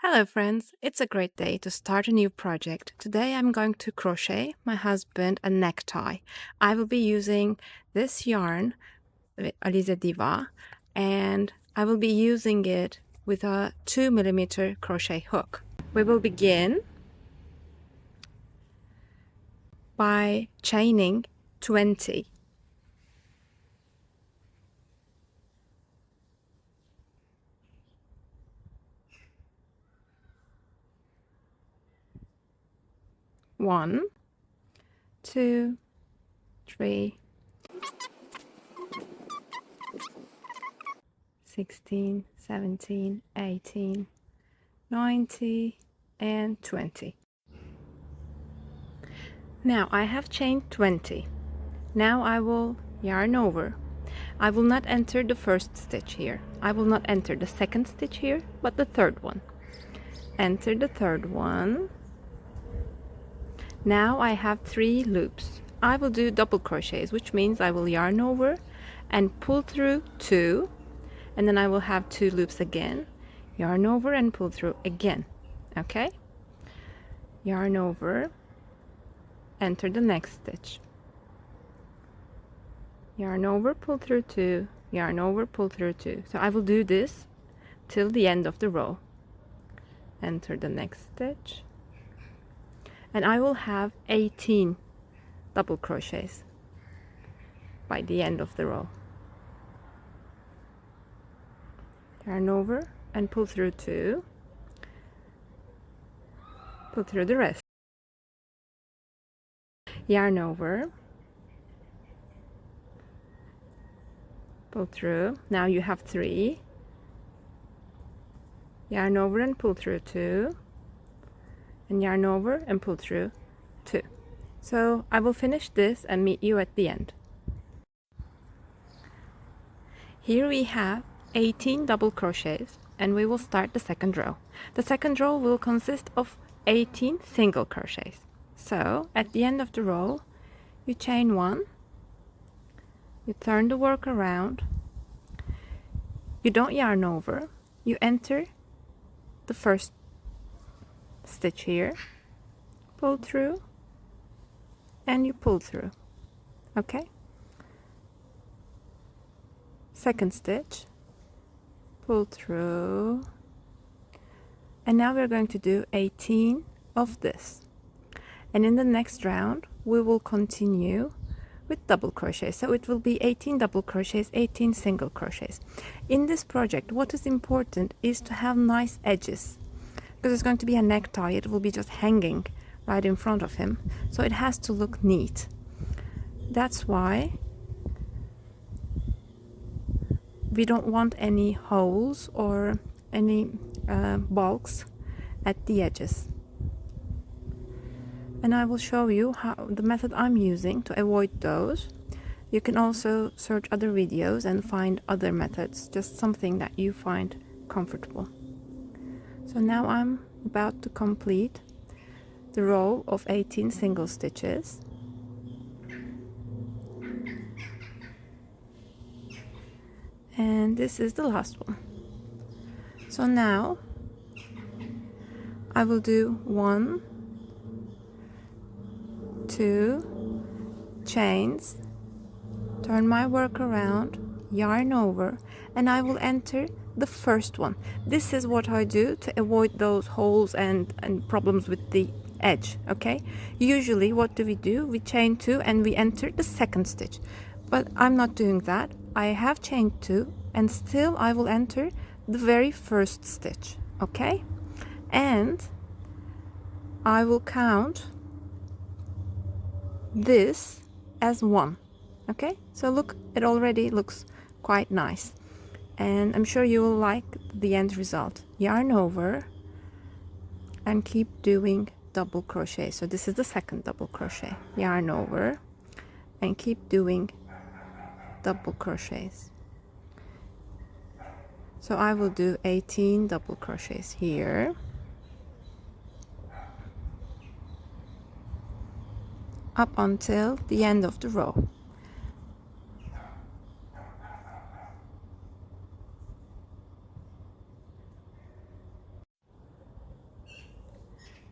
Hello friends, it's a great day to start a new project. Today I'm going to crochet my husband a necktie. I will be using this yarn, Alize Diva, and I will be using it with a 2mm crochet hook. We will begin by chaining 20. One, two, three, 16, 17, 18, 19, and 20. Now I have chained 20. Now I will yarn over. I will not enter the first stitch here. I will not enter the second stitch here, but the third one. Enter the third one. Now I have 3 loops. I will do double crochets, which means I will yarn over and pull through 2, and then I will have 2 loops again, yarn over and pull through again. Okay? Yarn over, enter the next stitch. Yarn over, pull through 2, yarn over, pull through 2. So I will do this till the end of the row. Enter the next stitch, and I will have 18 double crochets by the end of the row. Yarn over and pull through 2, pull through the rest. Yarn over, pull through. Now you have 3. Yarn over and pull through 2, and yarn over and pull through 2. So I will finish this and meet you at the end. Here we have 18 double crochets, and we will start the second row. The second row will consist of 18 single crochets. So at the end of the row, you chain 1, you turn the work around, you don't yarn over, you enter the first stitch here, pull through, and you pull through. Okay? Second stitch, pull through, and now we're going to do 18 of this. And in the next round, we will continue with double crochet. So it will be 18 double crochets, 18 single crochets. In this project, what is important is to have nice edges, because it's going to be a necktie. It will be just hanging right in front of him, so it has to look neat. That's why we don't want any holes or any bulks at the edges. And I will show you how the method I'm using to avoid those. You can also search other videos and find other methods, just something that you find comfortable. So now I'm about to complete the row of 18 single stitches. And this is the last one. So now I will do 1, 2 chains, turn my work around, yarn over, and I will enter the first one. This is what I do to avoid those holes and problems with the edge. Okay, usually what do? We chain 2 and we enter the second stitch, but I'm not doing that. I have chained 2 and still I will enter the very first stitch. Okay, and I will count this as 1. Okay, so look, it already looks quite nice, and I'm sure you will like the end result. Yarn over and keep doing double crochet. So this is the second double crochet. Yarn over and keep doing double crochets. So I will do 18 double crochets here, up until the end of the row.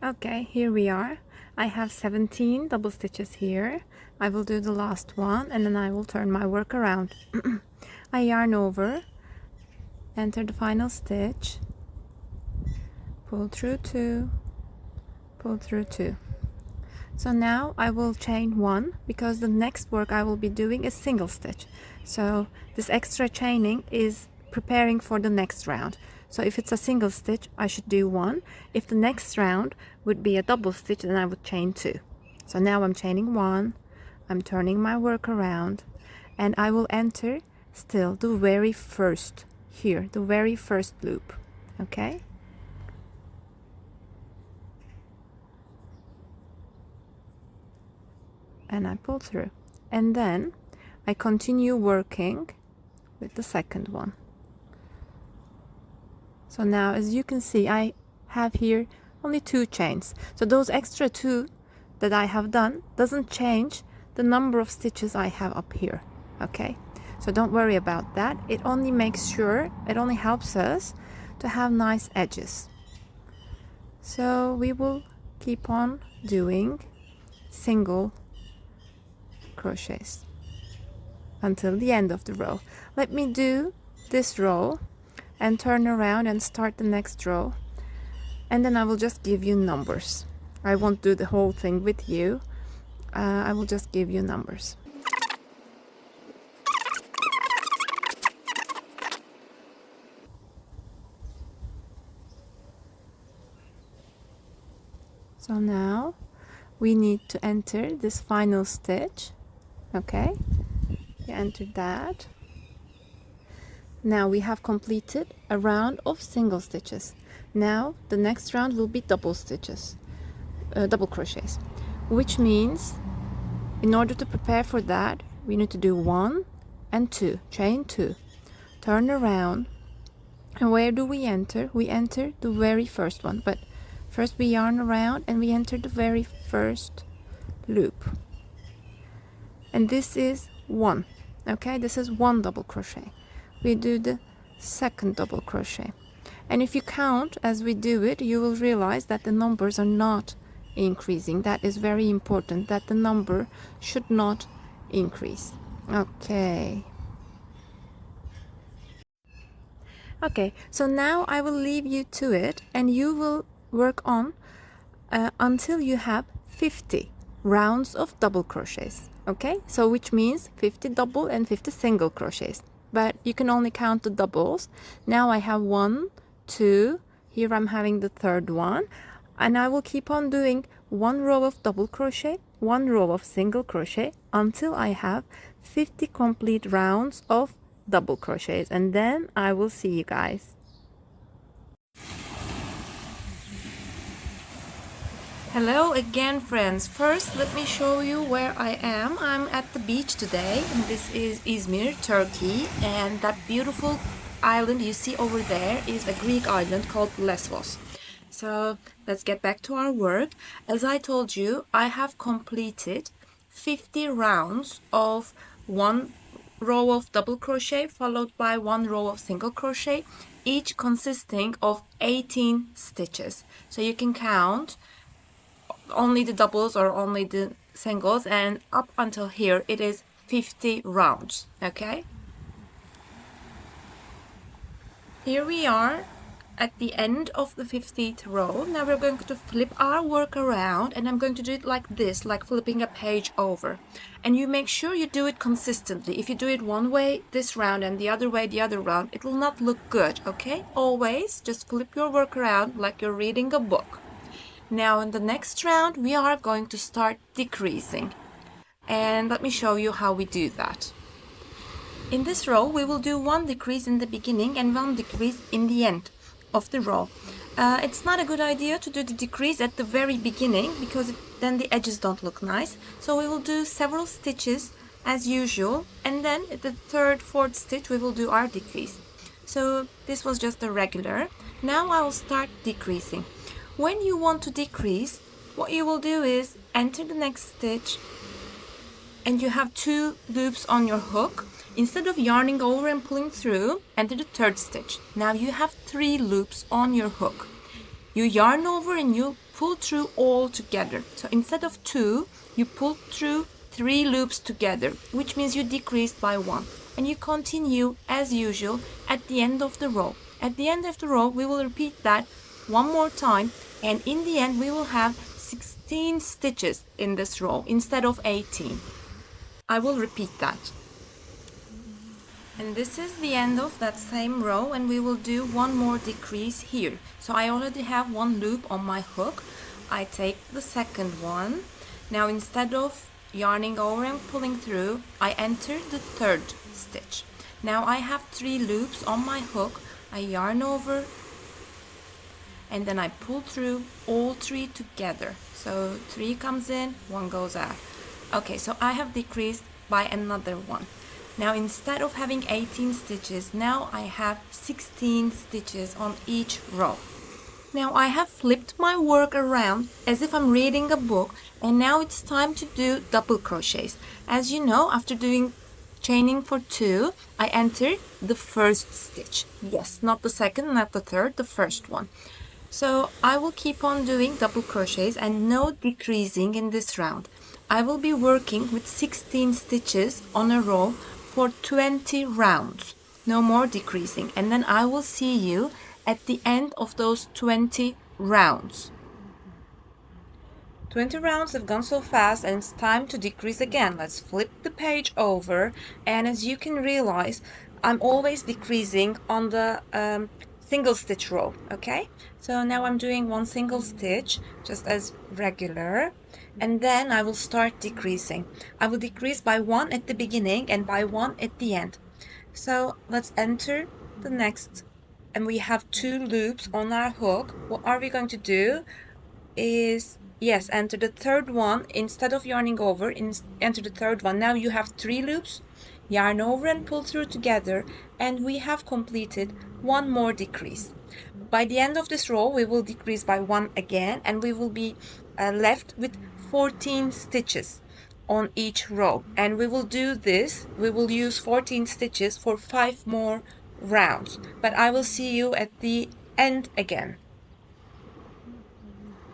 Okay, here we are. I have 17 double stitches here. I will do the last one and then I will turn my work around. I yarn over, enter the final stitch, pull through 2, pull through 2. So now I will chain 1 because the next work I will be doing is single stitch. So this extra chaining is preparing for the next round. So if it's a single stitch, I should do 1. If the next round would be a double stitch, then I would chain 2. So now I'm chaining 1, I'm turning my work around, and I will enter still the very first here, the very first loop. Okay? And I pull through, and then I continue working with the second one. So now, as you can see, I have here only 2 chains. So those extra 2 that I have done doesn't change the number of stitches I have up here. Okay, so don't worry about that. It only makes sure, it only helps us to have nice edges. So we will keep on doing single crochets until the end of the row. Let me do this row and turn around and start the next row, and then I will just give you numbers. I won't do the whole thing with you. I will just give you numbers. So now we need to enter this final stitch. Okay, you entered that. Now we have completed a round of single stitches. Now the next round will be double stitches, double crochets, which means in order to prepare for that, we need to do 1 and 2, chain 2, turn around, and where do we enter? We enter the very first one, but first we yarn around and we enter the very first loop, and this is 1. Okay, this is 1 double crochet. We do the second double crochet, and if you count as we do it, you will realize that the numbers are not increasing. That is very important, that the number should not increase. Okay, so now I will leave you to it, and you will work on until you have 50 rounds of double crochets. Okay, so which means 50 double and 50 single crochets, but you can only count the doubles. Now I have 1, 2, here I'm having the third one, and I will keep on doing 1 row of double crochet, 1 row of single crochet until I have 50 complete rounds of double crochets, and then I will see you guys. Hello again, friends. First, let me show you where I am. I'm at the beach today, and this is Izmir, Turkey, and that beautiful island you see over there is a Greek island called Lesbos. So let's get back to our work. As I told you, I have completed 50 rounds of 1 row of double crochet followed by 1 row of single crochet, each consisting of 18 stitches. So you can count only the doubles or only the singles, and up until here it is 50 rounds. Okay, here we are at the end of the 50th row. Now we're going to flip our work around, and I'm going to do it like this, like flipping a page over, and you make sure you do it consistently. If you do it one way this round and the other way the other round, it will not look good. Okay, always just flip your work around like you're reading a book. Now in the next round we are going to start decreasing, and let me show you how we do that. In this row we will do 1 decrease in the beginning and 1 decrease in the end of the row. It's not a good idea to do the decrease at the very beginning because then the edges don't look nice. So we will do several stitches as usual, and then at the 3rd, 4th stitch we will do our decrease. So this was just a regular. Now I will start decreasing. When you want to decrease, what you will do is enter the next stitch, and you have 2 loops on your hook. Instead of yarning over and pulling through, enter the 3rd stitch. Now you have 3 loops on your hook. You yarn over and you pull through all together. So instead of 2, you pull through 3 loops together, which means you decrease by 1. And you continue as usual at the end of the row. At the end of the row, we will repeat that one more time, and in the end we will have 16 stitches in this row instead of 18. I will repeat that. And this is the end of that same row, and we will do one more decrease here. So I already have one loop on my hook. I take the second one. Now instead of yarning over and pulling through, I enter the third stitch. Now I have 3 loops on my hook. I yarn over and then I pull through all 3 together. So 3 comes in, 1 goes out. Okay, so I have decreased by another one. Now instead of having 18 stitches, now I have 16 stitches on each row. Now I have flipped my work around as if I'm reading a book, and now it's time to do double crochets. As you know, after doing chaining for 2, I enter the first stitch. Yes, not the second, not the third, the first one. So I will keep on doing double crochets and no decreasing in this round. I will be working with 16 stitches on a row for 20 rounds. No more decreasing. And then I will see you at the end of those 20 rounds. 20 rounds have gone so fast, and it's time to decrease again. Let's flip the page over, and as you can realize, I'm always decreasing on the single stitch row. Okay, so now I'm doing one single stitch just as regular, and then I will start decreasing. I will decrease by 1 at the beginning and by 1 at the end. So let's enter the next, and we have 2 loops on our hook. What are we going to do is, yes, enter the third one. Instead of yarning over, enter the third one. Now you have 3 loops, yarn over and pull through together, and we have completed one more decrease. By the end of this row, we will decrease by 1 again, and we will be left with 14 stitches on each row. And we will do this, we will use 14 stitches for 5 more rounds, but I will see you at the end again.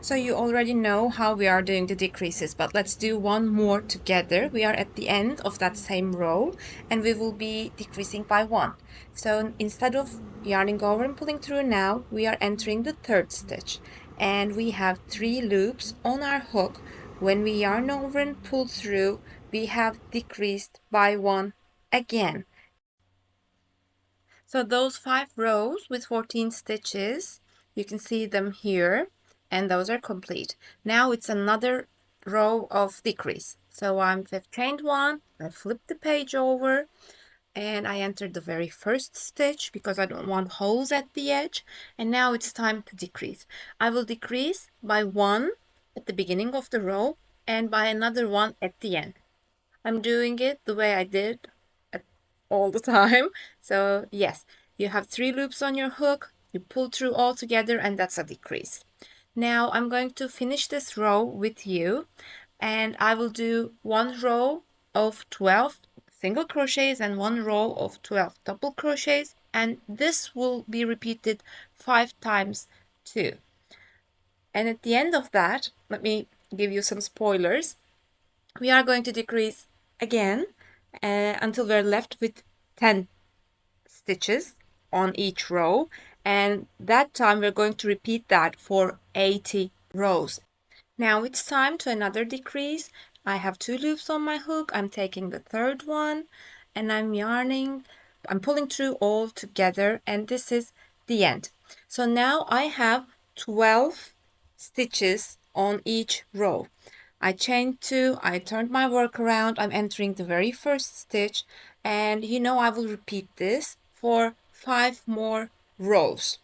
So you already know how we are doing the decreases, but let's do one more together. We are at the end of that same row, and we will be decreasing by 1. So instead of yarning over and pulling through now, we are entering the third stitch, and we have 3 loops on our hook. When we yarn over and pull through, we have decreased by 1 again. So those 5 rows with 14 stitches, you can see them here, and those are complete. Now it's another row of decrease. So I've chained 1, I flipped the page over, and I entered the very first stitch because I don't want holes at the edge, and now it's time to decrease. I will decrease by 1 at the beginning of the row and by another 1 at the end. I'm doing it the way I did all the time. So yes, you have 3 loops on your hook, you pull through all together, and that's a decrease. Now I'm going to finish this row with you, and I will do 1 row of 12 single crochets and 1 row of 12 double crochets, and this will be repeated 5 times too. And at the end of that, let me give you some spoilers. We are going to decrease again until we're left with 10 stitches on each row, and that time we're going to repeat that for 80 rows. Now it's time to another decrease. I have 2 loops on my hook. I'm taking the third one and I'm yarning. I'm pulling through all together, and this is the end. So now I have 12 stitches on each row. I chained 2, I turned my work around, I'm entering the very first stitch, and you know I will repeat this for 5 more rows.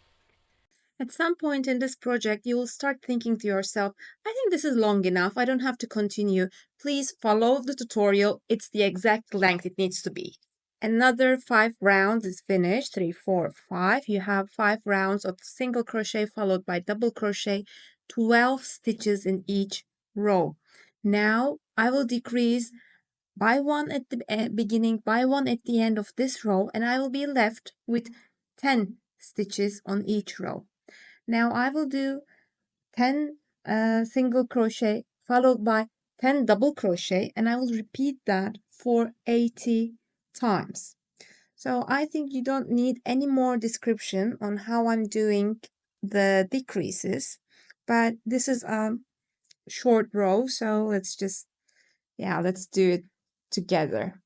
At some point in this project, you will start thinking to yourself, I think this is long enough, I don't have to continue. Please follow the tutorial, it's the exact length it needs to be. Another 5 rounds is finished, 3, 4, 5. You have 5 rounds of single crochet followed by double crochet, 12 stitches in each row. Now I will decrease by 1 at the beginning, by 1 at the end of this row, and I will be left with 10 stitches on each row. Now I will do 10 single crochet followed by 10 double crochet, and I will repeat that for 80 times. So I think you don't need any more description on how I'm doing the decreases, but this is a short row, so let's do it together.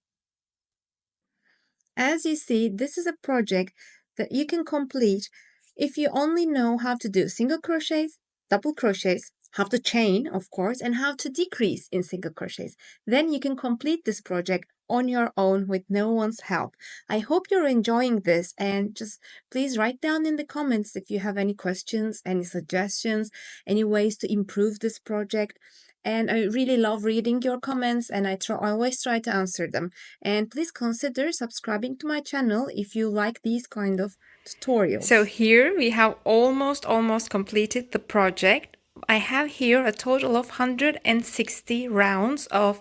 As you see, this is a project that you can complete if you only know how to do single crochets, double crochets, how to chain, of course, and how to decrease in single crochets. Then you can complete this project on your own with no one's help. I hope you're enjoying this, and just please write down in the comments if you have any questions, any suggestions, any ways to improve this project. And I really love reading your comments, and I always try to answer them. And please consider subscribing to my channel if you like these kind of tutorials. So here we have almost completed the project. I have here a total of 160 rounds of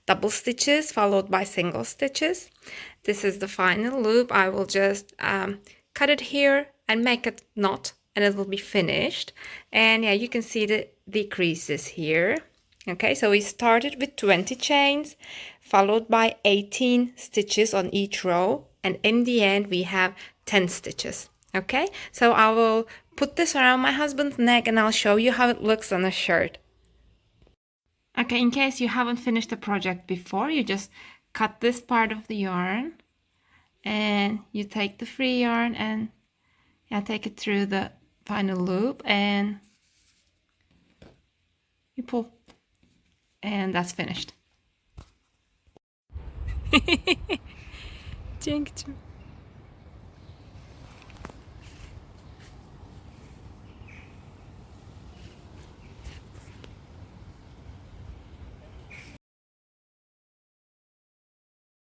double stitches followed by single stitches. This is the final loop. I will just cut it here and make a knot, and it will be finished. And yeah, you can see the decreases here. Okay, so we started with 20 chains, followed by 18 stitches on each row, and in the end we have 10 stitches. Okay, so I will put this around my husband's neck and I'll show you how it looks on a shirt. Okay, in case you haven't finished the project before, you just cut this part of the yarn and you take the free yarn and take it through the final loop and you pull. And that's finished. Dzięki.